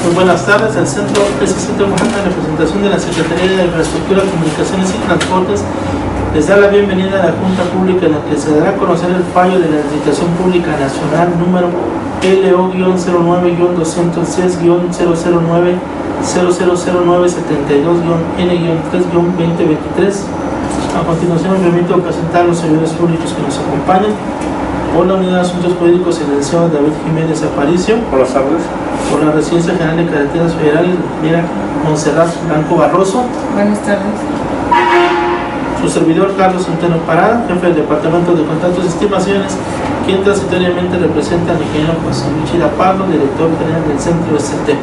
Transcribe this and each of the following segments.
Muy buenas tardes. El Centro SCT Oaxaca, en representación de la Secretaría de Infraestructura, Comunicaciones y Transportes, les da la bienvenida a la Junta Pública en la que se dará a conocer el fallo de la Licitación Pública Nacional número LO-09-210-009-000972-N-3-2023. A continuación, me permito presentar a los servidores públicos que nos acompañan. Por la Unidad de Asuntos Jurídicos, el licenciado David Jiménez Aparicio. Buenas tardes. Por la Residencia General de Carreteras Federales, la ingeniera Montserrat Blanco Barroso. Buenas tardes. Su servidor Carlos Centeno Parada, jefe del Departamento de Contratos y Estimaciones, quien transitoriamente representa al ingeniero José Michila Pardo, director general del Centro ST.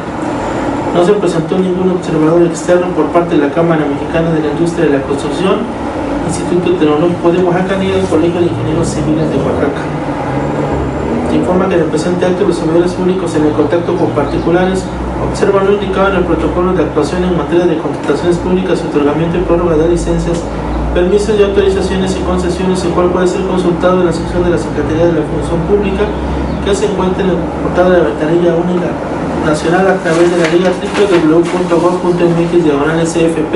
No se presentó ningún observador externo por parte de la Cámara Mexicana de la Industria de la Construcción, Instituto Tecnológico de Oaxaca ni del Colegio de Ingenieros Civiles de Oaxaca. Se informa que en el presente acto los servidores públicos en el contacto con particulares observan lo indicado en el protocolo de actuación en materia de contrataciones públicas, otorgamiento y prórroga de licencias, permisos y autorizaciones y concesiones, el cual puede ser consultado en la sección de la Secretaría de la Función Pública que se encuentra en el portal de la ventanilla única nacional a través de la liga www.gov.mx/SFP,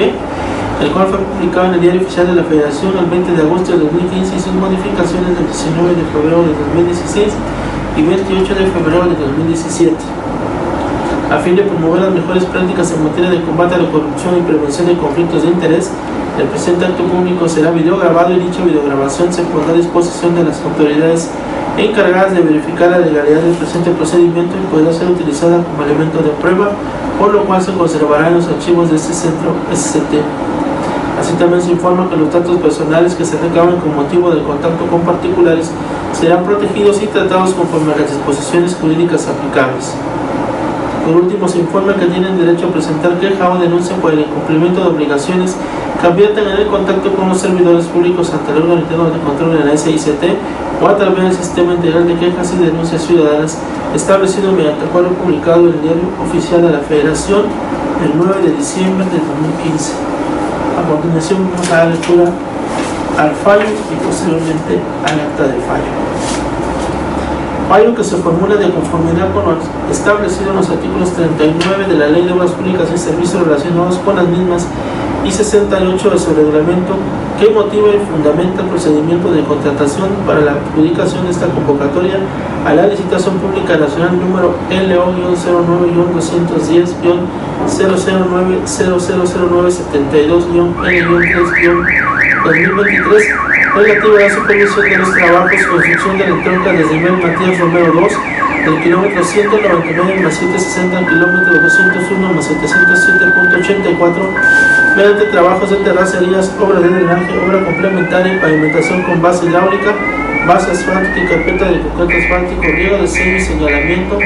el cual fue publicado en el Diario Oficial de la Federación el 20 de agosto de 2015 y sus modificaciones del 19 de febrero de 2016 y 28 de febrero de 2017. A fin de promover las mejores prácticas en materia de combate a la corrupción y prevención de conflictos de interés, el presente acto público será videograbado y dicha videograbación se pondrá a disposición de las autoridades encargadas de verificar la legalidad del presente procedimiento y podrá ser utilizada como elemento de prueba, por lo cual se conservará en los archivos de este centro SCT. Así también se informa que los datos personales que se recaban con motivo del contacto con particulares serán protegidos y tratados conforme a las disposiciones jurídicas aplicables. Por último, se informa que tienen derecho a presentar queja o denuncia por el incumplimiento de obligaciones que advierten en el contacto con los servidores públicos ante el órgano interno de control de la SICT o a través del Sistema Integral de Quejas y Denuncias Ciudadanas establecido mediante acuerdo publicado en el Diario Oficial de la Federación el 9 de diciembre de 2015. A continuación vamos a dar lectura al fallo y posteriormente al acta del fallo. Fallo que se formula de conformidad con lo establecido en los artículos 39 de la Ley de Obras Públicas y Servicios relacionados con las mismas y 68 de su reglamento, que motiva y fundamenta el procedimiento de contratación para la adjudicación de esta convocatoria a la licitación pública nacional número LO-09-009-000972-N-3-2023 relativa a la supervisión de los trabajos construcción de la tronca desde Mel Matías Romero 2 del kilómetro 199 más 760 al kilómetro 201 más 707.84 mediante trabajos de terracerías, obra de drenaje, obra complementaria, pavimentación con base hidráulica, base asfáltica y carpeta de concreto asfáltico, riego de seño y señalamiento,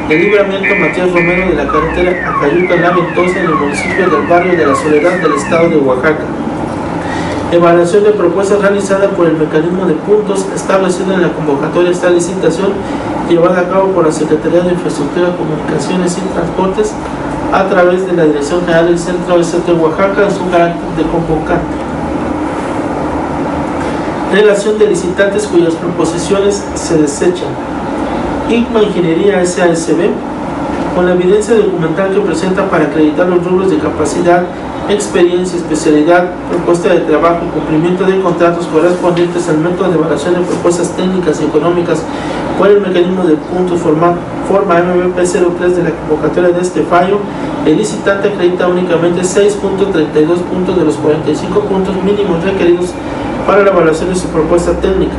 de libramiento Matías Romero de la carretera Acayuca La Ventosa en el municipio del Barrio de la Soledad del estado de Oaxaca. Evaluación de propuestas realizada por el mecanismo de puntos establecido en la convocatoria de esta licitación llevada a cabo por la Secretaría de Infraestructura, Comunicaciones y Transportes a través de la Dirección General del Centro ST Oaxaca en su carácter de convocante. Relación de licitantes cuyas proposiciones se desechan. ICMA Ingeniería SASB, con la evidencia documental que presenta para acreditar los rubros de capacidad, experiencia, especialidad, propuesta de trabajo y cumplimiento de contratos correspondientes al método de evaluación de propuestas técnicas y económicas por el mecanismo de puntos forma MVP03 de la convocatoria de este fallo, el licitante acredita únicamente 6.32 puntos de los 45 puntos mínimos requeridos para la evaluación de su propuesta técnica,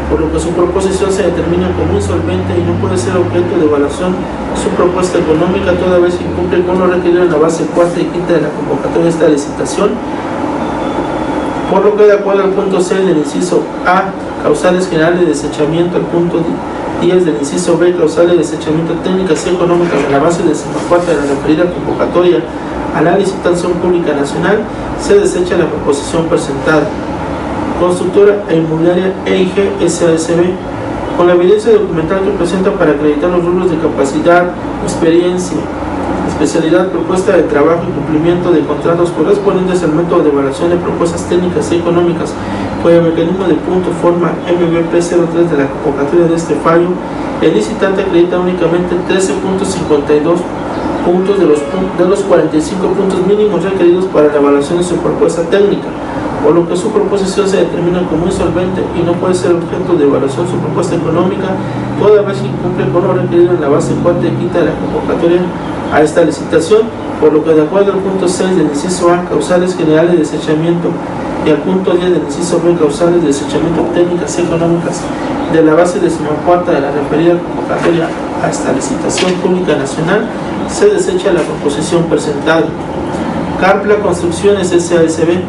por lo que su proposición se determina como insolvente y no puede ser objeto de evaluación su propuesta económica toda vez que incumple con lo requerido en la base cuarta y quinta de la convocatoria de esta licitación, por lo que de acuerdo al punto 6 del inciso A, causales generales de desechamiento, al punto 10 del inciso B, causales de desechamiento técnicas y económicas de la base de 54 de la referida convocatoria a la licitación pública nacional, se desecha la proposición presentada. Constructora e inmobiliaria EIG SASB, con la evidencia documental que presenta para acreditar los rubros de capacidad, experiencia, especialidad, propuesta de trabajo y cumplimiento de contratos correspondientes al método de evaluación de propuestas técnicas y económicas por el mecanismo de punto forma MVP03 de la convocatoria de este fallo, el licitante acredita únicamente 13.52 puntos de los 45 puntos mínimos requeridos para la evaluación de su propuesta técnica, por lo que su proposición se determina como insolvente y no puede ser objeto de evaluación su propuesta económica, toda vez que incumple con lo requerido en la base cuarta y quinta de la convocatoria a esta licitación, por lo que de acuerdo al punto 6 del inciso A, causales generales de desechamiento, y al punto 10 del inciso B, causales de desechamiento técnicas y económicas de la base decimacuarta de la referida convocatoria a esta licitación pública nacional, se desecha la proposición presentada. Carpla Construcciones S.A.S.B.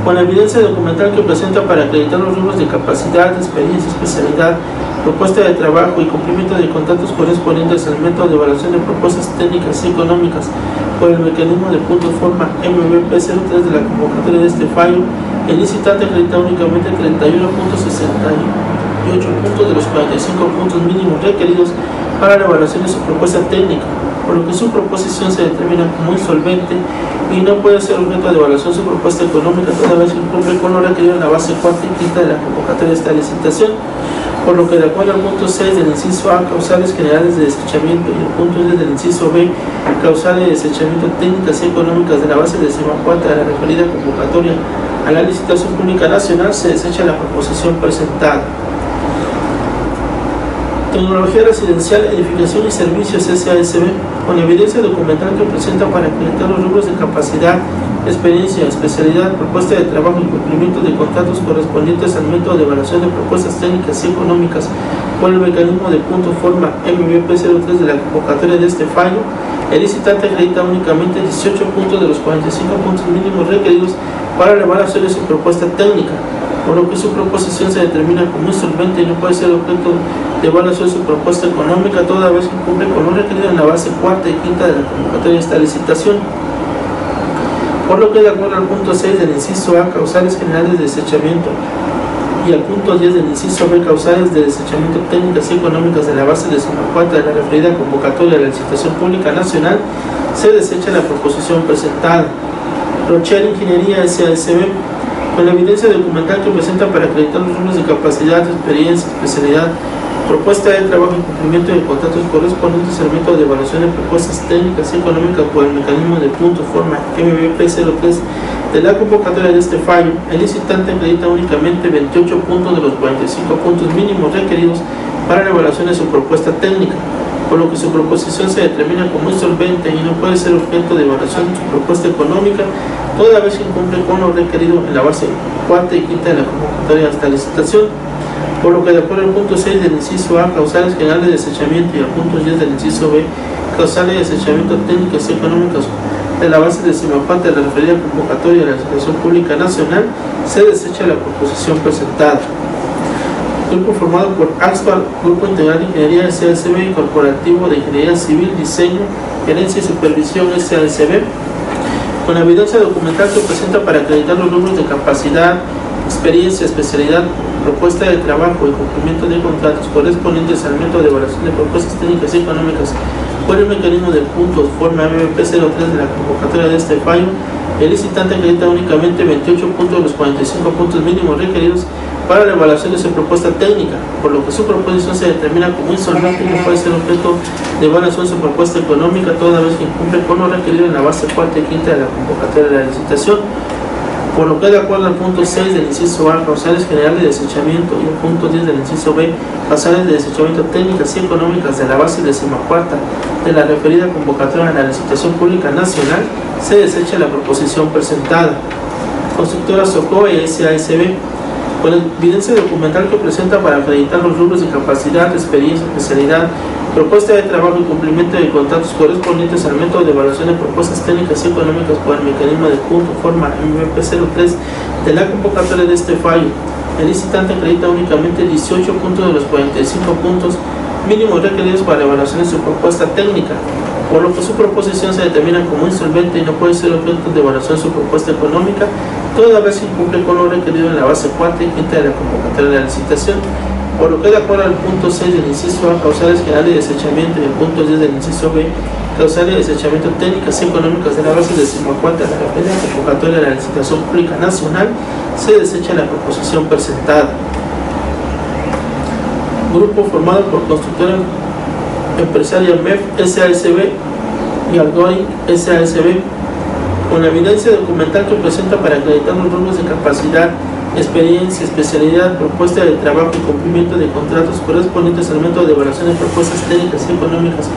Con la evidencia documental que presenta para acreditar los rubros de capacidad, experiencia, especialidad, propuesta de trabajo y cumplimiento de contratos correspondientes al método de evaluación de propuestas técnicas y económicas por el mecanismo de punto forma MVP 03 de la convocatoria de este fallo, el licitante acredita únicamente 31.68 puntos de los 45 puntos mínimos requeridos para la evaluación de su propuesta técnica, por lo que su proposición se determina como insolvente y no puede ser objeto de evaluación su propuesta económica toda vez que cumple con lo requerido en la base cuarta y quinta de la convocatoria de esta licitación, por lo que de acuerdo al punto 6 del inciso A, causales generales de desechamiento, y el punto 10 del inciso B, causales de desechamiento técnicas y económicas de la base decimacuarta de la referida convocatoria a la licitación pública nacional, se desecha la proposición presentada. Tecnología Residencial, Edificación y Servicios S.A.S.B. Con evidencia documental que presenta para acreditar los rubros de capacidad, experiencia, especialidad, propuesta de trabajo y cumplimiento de contratos correspondientes al método de evaluación de propuestas técnicas y económicas por el mecanismo de punto forma MVP 03 de la convocatoria de este fallo, el licitante acredita únicamente 18 puntos de los 45 puntos mínimos requeridos para la evaluación de su propuesta técnica, por lo que su proposición se determina como insolvente y no puede ser objeto de evaluación de su propuesta económica toda vez que cumple con lo requerido en la base cuarta y quinta de la convocatoria de esta licitación, por lo que de acuerdo al punto 6 del inciso A, causales generales de desechamiento, y al punto 10 del inciso B, causales de desechamiento técnicas y económicas de la base decimacuarta de la referida convocatoria de la licitación pública nacional, se desecha la proposición presentada. Rochelle Ingeniería S.A.S.B. Con la evidencia documental que presenta para acreditar los rubros de capacidad, experiencia, especialidad, propuesta de trabajo y cumplimiento de contratos correspondientes al método de evaluación de propuestas técnicas y económicas por el mecanismo de punto forma MVP 03 de la convocatoria de este fallo, el licitante acredita únicamente 28 puntos de los 45 puntos mínimos requeridos para la evaluación de su propuesta técnica, por lo que su proposición se determina como insolvente y no puede ser objeto de evaluación de su propuesta económica toda vez que incumple con lo requerido en la base cuarta y quinta de la convocatoria de esta licitación, por lo que de acuerdo al punto 6 del inciso A, causales generales de desechamiento, y al punto 10 del inciso B, causales de desechamiento técnicas y económicas de la base decimacuarta de la referida convocatoria de la licitación pública nacional, se desecha la proposición presentada. Grupo formado por AXPAL, Grupo Integral de Ingeniería S.A.S.B. y Corporativo de Ingeniería Civil, Diseño, Gerencia y Supervisión S.A.S.B. Con la evidencia documental que presenta para acreditar los rubros de capacidad, experiencia, especialidad, propuesta de trabajo y cumplimiento de contratos correspondientes al método de evaluación de propuestas técnicas y económicas por el mecanismo de puntos forma MVP 03 de la convocatoria de este fallo, el licitante acredita únicamente 28 puntos de los 45 puntos mínimos requeridos para la evaluación de su propuesta técnica, por lo que su proposición se determina como insolvente y no puede ser objeto de evaluación de su propuesta económica toda vez que incumple con lo requerido en la base cuarta y quinta de la convocatoria de la licitación, por lo que de acuerdo al punto 6 del inciso A, causales generales de desechamiento, y el punto 10 del inciso B, causales de desechamiento técnicas y económicas de la base decimacuarta de la referida convocatoria de la licitación pública nacional, se desecha la proposición presentada. Constructora Socoe S.A.S.B. Con la evidencia documental que presenta para acreditar los rubros de capacidad, experiencia, especialidad, propuesta de trabajo y cumplimiento de contratos correspondientes al método de evaluación de propuestas técnicas y económicas por el mecanismo de punto forma MVP 03 de la convocatoria de este fallo, el licitante acredita únicamente 18 puntos de los 45 puntos mínimos requeridos para la evaluación de su propuesta técnica, por lo que su proposición se determina como insolvente y no puede ser objeto de evaluación de su propuesta económica toda vez que incumple con lo requerido en la base cuarta y quinta de la convocatoria de la licitación, por lo que de acuerdo al punto 6 del inciso A, causales generales de desechamiento, y el punto 10 del inciso B, causales de desechamiento técnicas y económicas de la base decimacuarta de la referida convocatoria de la licitación pública nacional, se desecha la proposición presentada. Grupo formado por Constructora Empresaria MEF SASB y Algoring SASB, con la evidencia documental que presenta para acreditar los rubros de capacidad, experiencia, especialidad, propuesta de trabajo y cumplimiento de contratos correspondientes al método de evaluación de propuestas técnicas y económicas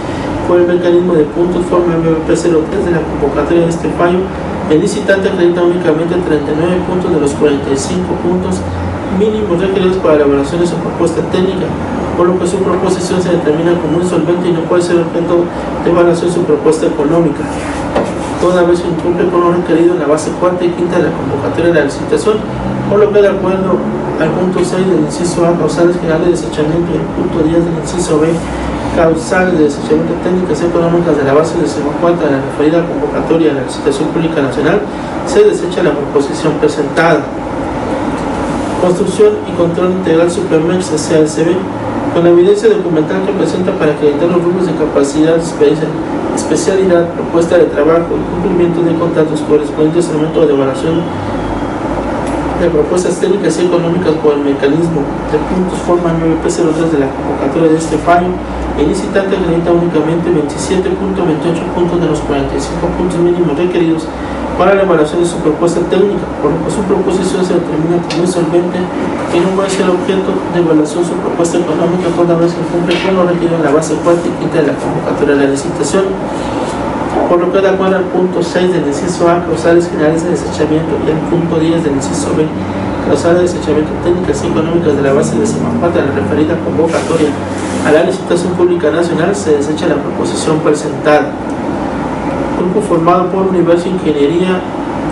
por el mecanismo de puntos forma MVP03 de la convocatoria de este fallo. El licitante acredita únicamente 39 puntos de los 45 puntos mínimos requeridos para la evaluación de su propuesta técnica, por lo que su proposición se determina como insolvente y no puede ser objeto de evaluación de su propuesta económica, toda vez que incumple con lo requerido en la base cuarta y quinta de la convocatoria de la licitación, por lo que de acuerdo al punto 6 del inciso A, causales generales de desechamiento, y el punto 10 del inciso B, causales de desechamiento técnicas y económicas de la base decimocuarta de la referida convocatoria de la licitación pública nacional, se desecha la proposición presentada. Construcción y control integral Supermex SASB, con la evidencia documental que presenta para acreditar los rubros de capacidad, experiencia, especialidad, propuesta de trabajo y cumplimiento de contratos correspondientes al método de evaluación de propuestas técnicas y económicas por el mecanismo de puntos forma MVP03 de la convocatoria de este fallo. El licitante acredita únicamente 27.28 puntos de los 45 puntos mínimos requeridos para la evaluación de su propuesta técnica, por lo que su proposición se determina como insolvente y no puede ser objeto de evaluación su propuesta económica toda vez que cumple con lo requerido en la base cuarta y quinta de la convocatoria de la licitación, por lo que de acuerdo al punto 6 del inciso A, causales generales de desechamiento, y al punto 10 del inciso B, causales de desechamiento técnicas y económicas de la base decimocuarta de la referida convocatoria a la licitación pública nacional, se desecha la proposición presentada. Grupo formado por Universo Ingeniería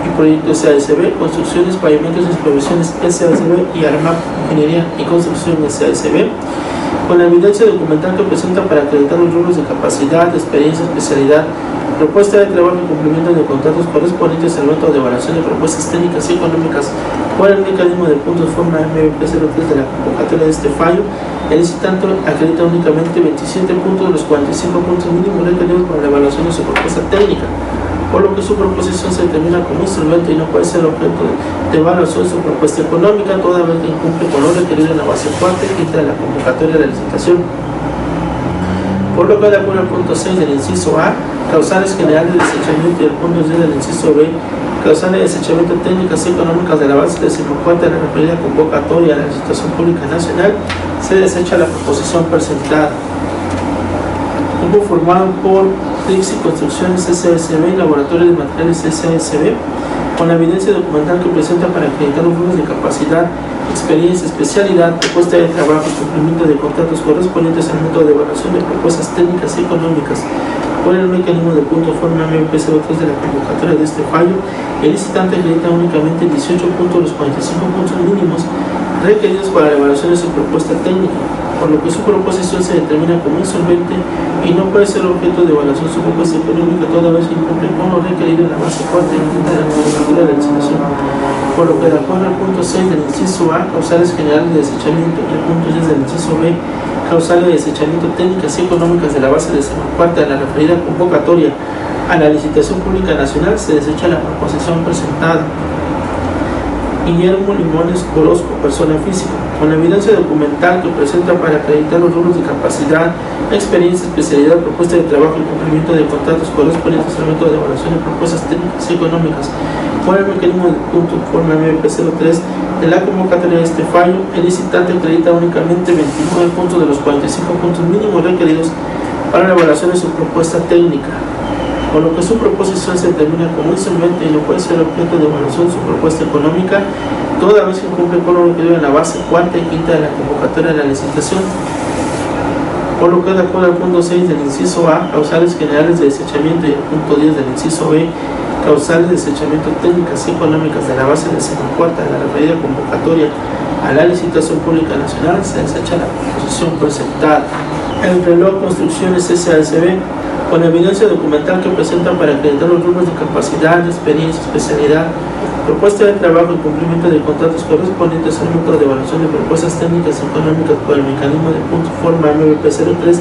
y Proyecto SASB, Construcciones, Pavimentos y Provisiones SASB y ARMAP Ingeniería y Construcción SASB, con la evidencia documental que presenta para acreditar los rubros de capacidad, experiencia, especialidad, propuesta de trabajo y cumplimiento de contratos correspondientes al método de evaluación de propuestas técnicas y económicas por el mecanismo de puntos forma MVP03 de la convocatoria de este fallo. El licitante acredita únicamente 27 puntos de los 45 puntos mínimos requeridos para la evaluación de su propuesta técnica, por lo que su proposición se determina como insolvente y no puede ser objeto de evaluación de su propuesta económica, toda vez que incumple con lo requerido en la base cuarta y quinta de la convocatoria de la licitación. Por lo que de acuerdo al punto 6 del inciso A, causales generales de desechamiento, y el punto 10 del inciso B, causales de desechamiento técnicas y económicas de la base decimocuarta de la referida convocatoria de la licitación pública nacional, se desecha la proposición presentada. Grupo formado por Trixi Construcciones SASB y Laboratorio de Materiales SASB, con la evidencia documental que presenta para acreditar los rubros de capacidad, experiencia, especialidad, propuesta de trabajo y cumplimiento de contratos correspondientes al método de evaluación de propuestas técnicas y económicas por el mecanismo de punto forma MP03 de la convocatoria de este fallo. El licitante acredita únicamente 18 puntos de los 45 puntos mínimos requeridos para la evaluación de su propuesta técnica, por lo que su proposición se determina como insolvente y no puede ser objeto de evaluación de su propuesta económica toda vez que incumple con lo requerido en la base cuarta y quinta de la convocatoria de la licitación, por lo que de acuerdo al punto 6 del inciso A, causales generales de desechamiento, y el punto 10 del inciso B, causales de desechamiento técnicas y económicas de la base decimocuarta de la referida convocatoria a la licitación pública nacional, se desecha la proposición presentada. Guillermo Limones Orozco, persona física, con la evidencia documental que presenta para acreditar los rubros de capacidad, experiencia, especialidad, propuesta de trabajo y cumplimiento de contratos correspondientes al método de evaluación de propuestas técnicas y económicas por el mecanismo de punto forma MP03 de la convocatoria de este fallo. El licitante acredita únicamente 29 puntos de los 45 puntos mínimos requeridos para la evaluación de su propuesta técnica, por lo que su proposición se determina como insolvente y no puede ser objeto de evaluación de su propuesta económica, toda vez que cumple con lo requerido en la base cuarta y quinta de la convocatoria de la licitación, por lo que de acuerdo al punto 6 del inciso A, causales generales de desechamiento, y el punto 10 del inciso B, causales de desechamiento técnicas y económicas de la base decimocuarta de la referida convocatoria a la licitación pública nacional, se desecha la proposición presentada. El reloj Construcciones SASB, con la evidencia documental que presenta para acreditar los rubros de capacidad, experiencia, especialidad, propuesta de trabajo y cumplimiento de contratos correspondientes al método de evaluación de propuestas técnicas y económicas por el mecanismo de punto forma MVP03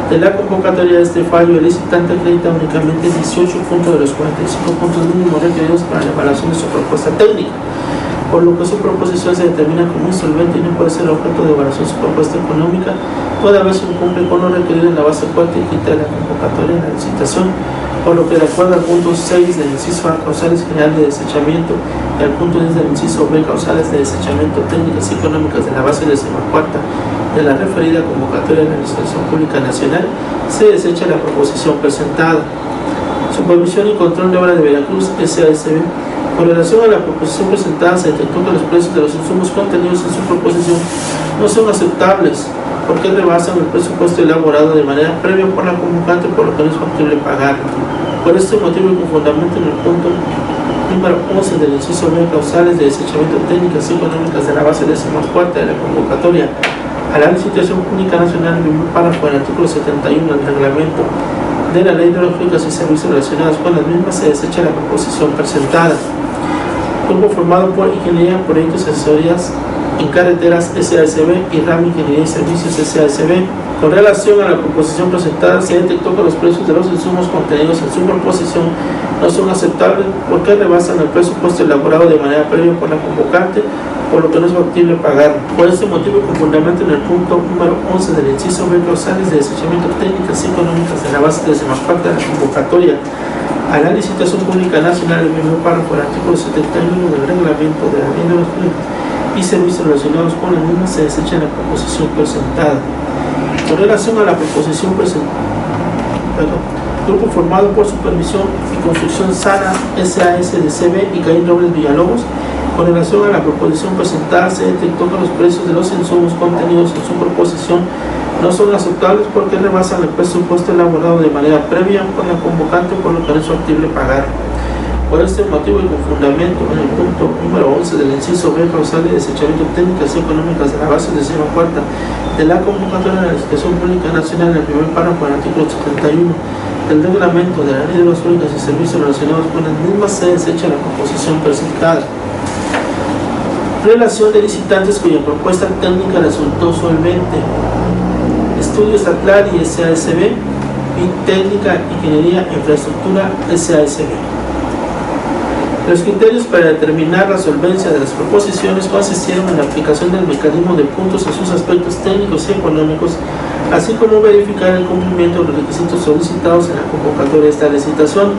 de la convocatoria de este fallo. El licitante acredita únicamente 18 puntos de los 45 puntos mínimos requeridos para la evaluación de su propuesta técnica, por lo que su proposición se determina como insolvente y no puede ser objeto de evaluación su propuesta económica, toda vez incumple con lo requerido en la base cuarta y quinta de la convocatoria de la licitación, por lo que de acuerdo al punto 6 del inciso A, causales general de desechamiento, y al punto 10 del inciso B, causales de desechamiento técnicas y económicas de la base decimalcuarta de la referida convocatoria de la Licitación Pública Nacional, se desecha la proposición presentada. Supervisión y Control de Obra de Veracruz, SASB. Con relación a la proposición presentada, se detectó que los precios de los insumos contenidos en su proposición no son aceptables porque rebasan el presupuesto elaborado de manera previa por la convocante, por lo que no es factible pagar. Por este motivo y con fundamento en el punto número 11 del inciso B, causales de desechamiento técnicas y económicas de la base decimalcuarta de la convocatoria a la Licitación Pública Nacional, en el párrafo del artículo 71 del reglamento de la Ley de Hidrológicas y Servicios relacionados con las mismas, se desecha la proposición presentada. Grupo formado por Ingeniería, Proyectos y Asesorías en Carreteras, SASB, y RAM Ingeniería y Servicios, SASB. Con relación a la proposición presentada, se detectó que los precios de los insumos contenidos en su proposición no son aceptables porque rebasan el presupuesto elaborado de manera previa por la convocante, por lo que no es factible pagar. Por este motivo, con fundamento en el punto número 11 del inciso B, causales de desechamiento técnicas y económicas de la base decimalcuarta de la convocatoria a la Licitación Pública Nacional, el primer párrafo del artículo 71 del reglamento de la Ley de Hidrológicas y Servicios relacionados con la misma, se desecha la proposición presentada. Con relación a la proposición presentada, grupo formado por Supervisión y Construcción Sana, SASDCB, y Caín Robles Villalobos. Con relación a la proposición presentada, se detectó que los precios de los insumos contenidos en su proposición no son aceptables porque rebasan el presupuesto elaborado de manera previa por la convocante, por lo que no es factible pagar. Por este motivo y con fundamento en el punto número 11 del inciso B, causal de desechamiento técnicas y económicas de la base decimalcuarta de la convocatoria de la Licitación Pública Nacional, en el primer párrafo del artículo 71 del reglamento de la Ley de Hidrológicas y Servicios relacionados con las mismas, se desecha la proposición presentada. Relación de licitantes cuya propuesta técnica resultó solvente. Estudios Atlar y SASB, y Técnica, Ingeniería, Infraestructura, SASB. Los criterios para determinar la solvencia de las proposiciones consistieron en la aplicación del mecanismo de puntos en sus aspectos técnicos y económicos, así como verificar el cumplimiento de los requisitos solicitados en la convocatoria de esta licitación.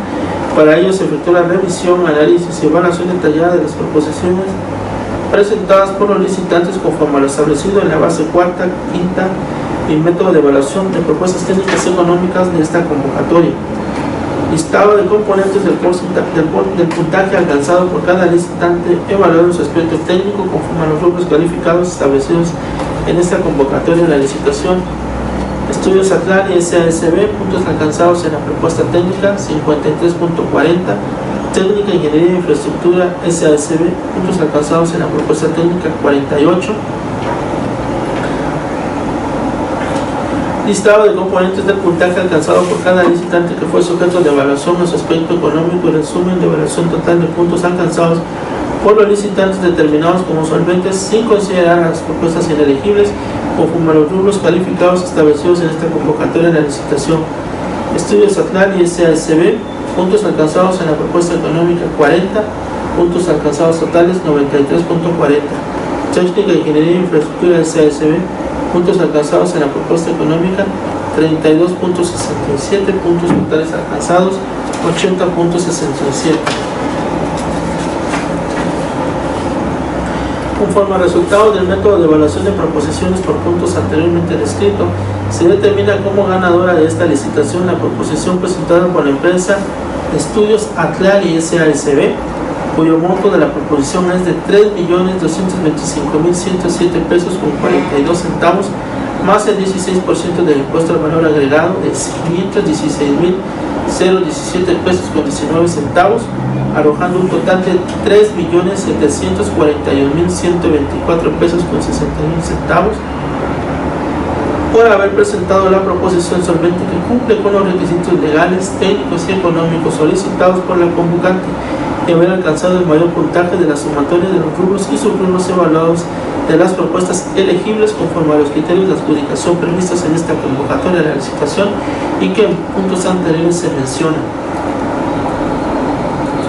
Para ello se efectuó la revisión, análisis y evaluación detallada de las proposiciones presentadas por los licitantes conforme a lo establecido en la base cuarta, quinta y método de evaluación de propuestas técnicas y económicas de esta convocatoria. Listado de componentes del puntaje alcanzado por cada licitante, evaluado en su aspecto técnico conforme a los rubros calificados establecidos en esta convocatoria de la licitación. Estudios Atlar y SASB, puntos alcanzados en la propuesta técnica 53.40, Técnica, Ingeniería e Infraestructura, SASB, puntos alcanzados en la propuesta técnica 48. Listado de componentes del puntaje alcanzado por cada licitante que fue sujeto de evaluación en su aspecto económico y resumen de evaluación total de puntos alcanzados por los licitantes determinados como solventes sin considerar a las propuestas inelegibles conforme a los rubros calificados establecidos en esta convocatoria de la licitación. Estudios Atlar y SASB, puntos alcanzados en la propuesta económica 40, puntos alcanzados totales 93.40. Técnica, Ingeniería e Infraestructura de SASB, puntos alcanzados en la propuesta económica 32.67, puntos totales alcanzados 80.67. Conforme al resultado del método de evaluación de proposiciones por puntos anteriormente descrito, se determina como ganadora de esta licitación la proposición presentada por la empresa Estudios Atlar y SASB, cuyo monto de la proposición es de 3.225.107 pesos con 42 centavos, más el 16% del impuesto al valor agregado de 516.017 pesos con 19 centavos, arrojando un total de 3.741.124 pesos con 61 centavos, por haber presentado la proposición solvente que cumple con los requisitos legales, técnicos y económicos solicitados por la convocante y haber alcanzado el mayor puntaje de la sumatoria de los rubros y subrubros evaluados de las propuestas elegibles conforme a los criterios de adjudicación previstos en esta convocatoria de la licitación y que en puntos anteriores se mencionan.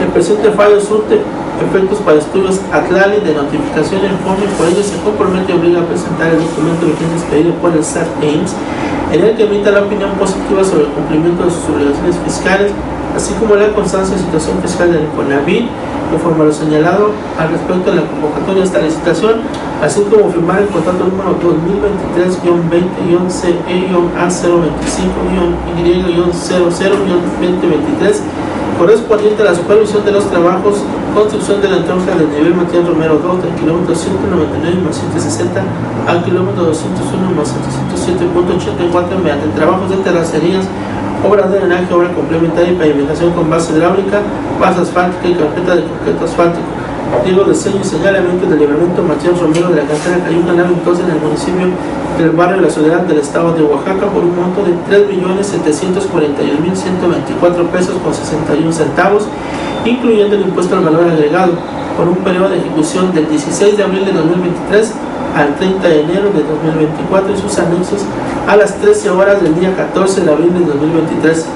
El presente fallo surte efectos para estudios Atlali de notificación en forma, y por ello se compromete y obliga a presentar el documento vigente expedido por el SAT e IMSS, en el que emita la opinión positiva sobre el cumplimiento de sus obligaciones fiscales, así como la constancia de situación fiscal del Infonavit, conforme a lo señalado al respecto de la convocatoria de esta licitación, así como firmar el contrato número 2023-20-CE-A025-Y-00-2023 correspondiente a la supervisión de los trabajos, construcción de la entronca del nivel Matías Romero 2 del kilómetro 199 más 160 al kilómetro 201 más 707.84 mediante trabajos de terracerías, obras de drenaje, obra complementaria y pavimentación con base hidráulica, base asfáltica y carpeta de concreto asfáltico, pliego de sello y señalamiento del libramiento Matías Romero de la carretera Cayuca Naventosa en el municipio del barrio de la Soledad del estado de Oaxaca por un monto de 3.741.124 pesos con 61 centavos, incluyendo el impuesto al valor agregado, por un periodo de ejecución del 16 de abril de 2023 al 30 de enero de 2024 y sus anexos a las 13 horas del día 14 de abril de 2023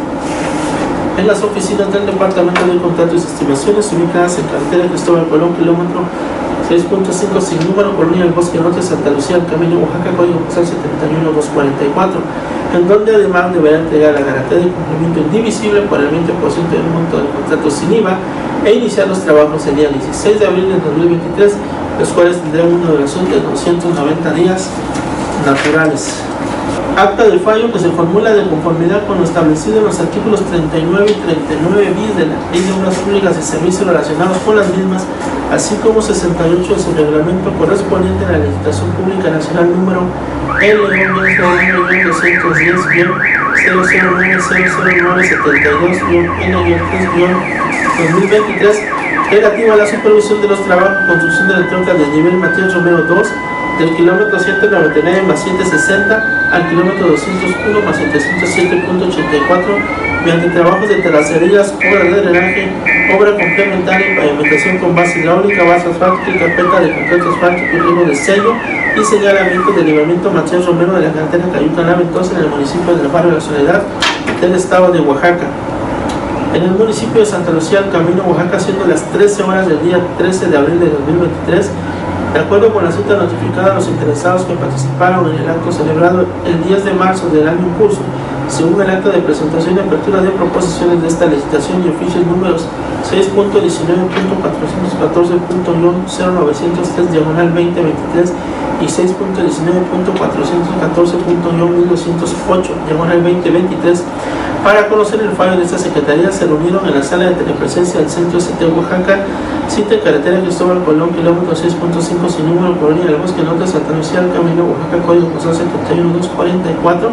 en las oficinas del Departamento de Contratos y Estimaciones ubicadas en carretera Cristóbal Colón, kilómetro 6.5 sin número, Colonia del Bosque Norte, Santa Lucía, el Camino Oaxaca, código postal 71244, en donde además deberá entregar la garantía de cumplimiento indivisible por el 20% del monto del contrato sin IVA e iniciar los trabajos el día 16 de abril de 2023, los cuales tendrán una duración de 290 días naturales. Acta del fallo que se formula de conformidad con lo establecido en los artículos 39 y 39 bis de la Ley de Obras Públicas y Servicios relacionados con las mismas, así como 68 de su reglamento correspondiente a la licitación pública nacional número L-209-00972-N-3-2023 relativo a la supervisión de los trabajos de construcción de la entronca del nivel Matías Romero 2 del kilómetro 199 más 760 al kilómetro 201 más 707.84 mediante trabajos de terracerías, obra de drenaje, obra complementaria y pavimentación con base hidráulica, base asfáltica y carpeta de concreto asfáltico y pliego de sello y señalamiento del libramiento Matías Romero de la carretera Cayuca Naventosa en el municipio del barrio de la Soledad del estado de Oaxaca. En el municipio de Santa Lucía, el Camino Oaxaca, siendo las 13 horas del día 13 de abril de 2023, de acuerdo con la cita notificada a los interesados que participaron en el acto celebrado el 10 de marzo del año en curso, según el acta de presentación y apertura de proposiciones de esta licitación y oficios números 6.19.414.0903/2023 y 6.19.414.1208/2023, para conocer el fallo de esta secretaría, se reunieron en la sala de telepresencia del Centro ST Oaxaca, cita en carretera Cristóbal Colón, kilómetro 6.5 sin número, Colonia del Bosque Norte, Santa Lucía, el Camino Oaxaca, código postal 71244,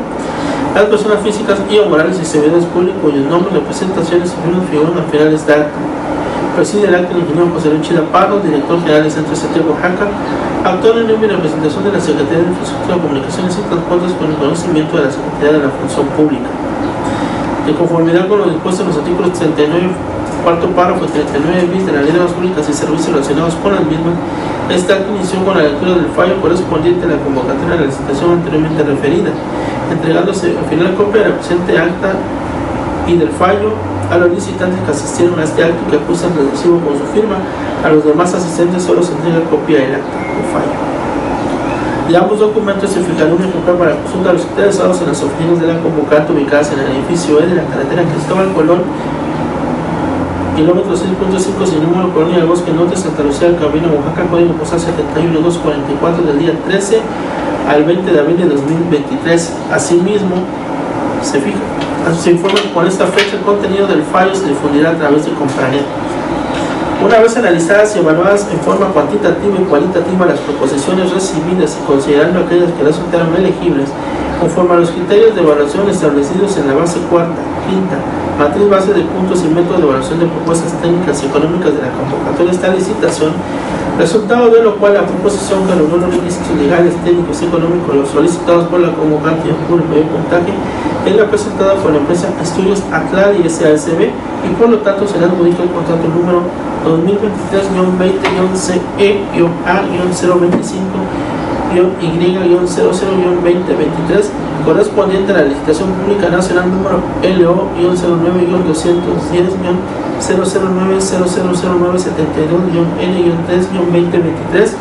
las personas físicas y o morales y servidores públicos cuyos nombres, representaciones y firmas figuran al final de esta acta. Preside el acta el ingeniero José Luis Chida Pardo, director general del Centro ST Oaxaca, actor en nombre y representación de la Secretaría de Infraestructura, Comunicaciones y Transportes con el conocimiento de la Secretaría de la Función Pública. De conformidad con lo dispuesto en los artículos 39, cuarto párrafo y 39 bis de la Ley de Obras Públicas y Servicios relacionados con las mismas, esta acta inició con la lectura del fallo correspondiente a la convocatoria de la licitación anteriormente referida, entregándose al final copia de la presente acta y del fallo a los licitantes que asistieron a este acto y que acusan el recibo con su firma. A los demás asistentes solo se entrega copia del acta o fallo. De ambos documentos se fijará un ejemplar para consulta a los interesados en las oficinas de la convocante ubicadas en el edificio E de la carretera Cristóbal Colón, kilómetro 6.5 sin número, Colonia del Bosque Norte, Santa Lucía, el Camino Oaxaca, código postal 71244, del día 13 al 20 de abril de 2023. Asimismo, se informa que con esta fecha el contenido del fallo se difundirá a través de Compranet. Una vez analizadas y evaluadas en forma cuantitativa y cualitativa las proposiciones recibidas y considerando aquellas que resultaron elegibles conforme a los criterios de evaluación establecidos en la base cuarta, quinta, matriz base de puntos y método de evaluación de propuestas técnicas y económicas de la convocatoria de esta licitación, resultado de lo cual la proposición que reunió los requisitos legales, técnicos y económicos los solicitados por la convocante y público de puntaje es la presentada por la empresa Estudios Atlali SASB y por lo tanto se le adjudica el contrato número 2023-20-CE-A-025-Y-00-2023 correspondiente a la licitación pública nacional número LO-09-1010-009-0000972-N-3-2023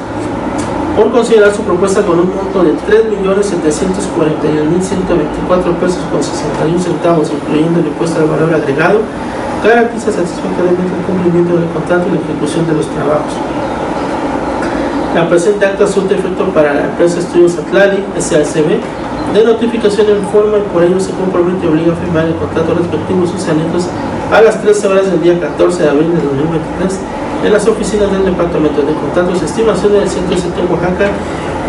por considerar su propuesta con un monto de 3.741.124 pesos con 61 centavos, incluyendo el impuesto al valor agregado, garantiza satisfactoriamente el cumplimiento del contrato y la ejecución de los trabajos. La presente acta surte efecto para la empresa Estudios Atlali, SACB, de notificación en forma y por ello se compromete y obliga a firmar el contrato respectivo sus alientos a las 13 horas del día 14 de abril de 2023 en las oficinas del Departamento de Contratos y Estimaciones del Centro de Oaxaca,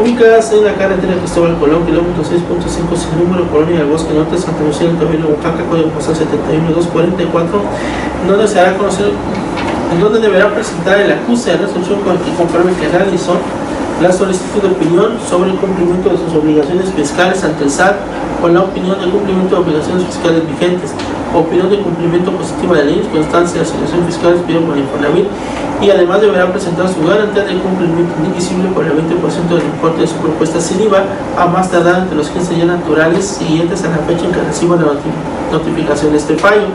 ubicadas en la carretera Cristóbal Colón, kilómetro 6.5 sin número, Colonia del Bosque Norte, Santa Lucía del Tobillo, Oaxaca, código postal 71244, donde se hará conocer, en donde deberá presentar el acuse de resolución con el que compruebe que realizó la solicitud de opinión sobre el cumplimiento de sus obligaciones fiscales ante el SAT con la opinión de cumplimiento de obligaciones fiscales vigentes, opinión de cumplimiento positiva de leyes, constancia de asignación fiscal expedida por el Infonavit, y además deberá presentar su garantía de cumplimiento indivisible por el 20% del importe de su propuesta sin IVA a más tardar entre los 15 días naturales siguientes a la fecha en que reciba la notificación de este fallo,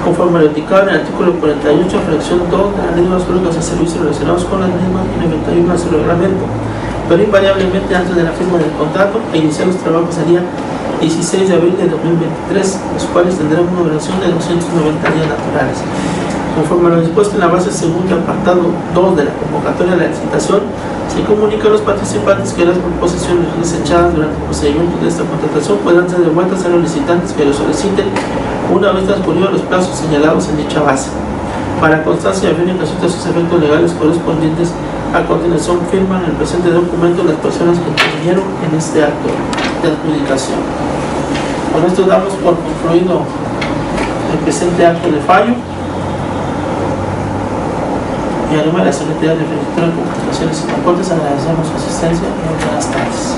conforme a lo indicado en el artículo 48, fracción 2 de la Ley de Obras Públicas y Servicios relacionados con las mismas y 91 de su reglamento, pero invariablemente antes de la firma del contrato e iniciar los trabajos el día 16 de abril de 2023, los cuales tendrán una duración de 290 días naturales. Conforme a lo dispuesto en la base segunda, apartado 2 de la convocatoria de la licitación, se comunica a los participantes que las proposiciones desechadas durante el procedimiento de esta contratación podrán ser devueltas a los licitantes que lo soliciten una vez transcurridos los plazos señalados en dicha base. Para constancia y que sus efectos legales correspondientes, a continuación firman el presente documento las personas que intervinieron en este acto de adjudicación. Con esto damos por concluido el presente acto de fallo. Y además la Secretaría de Prefectura de Comunicaciones y Transportes agradecemos su asistencia y buenas tardes.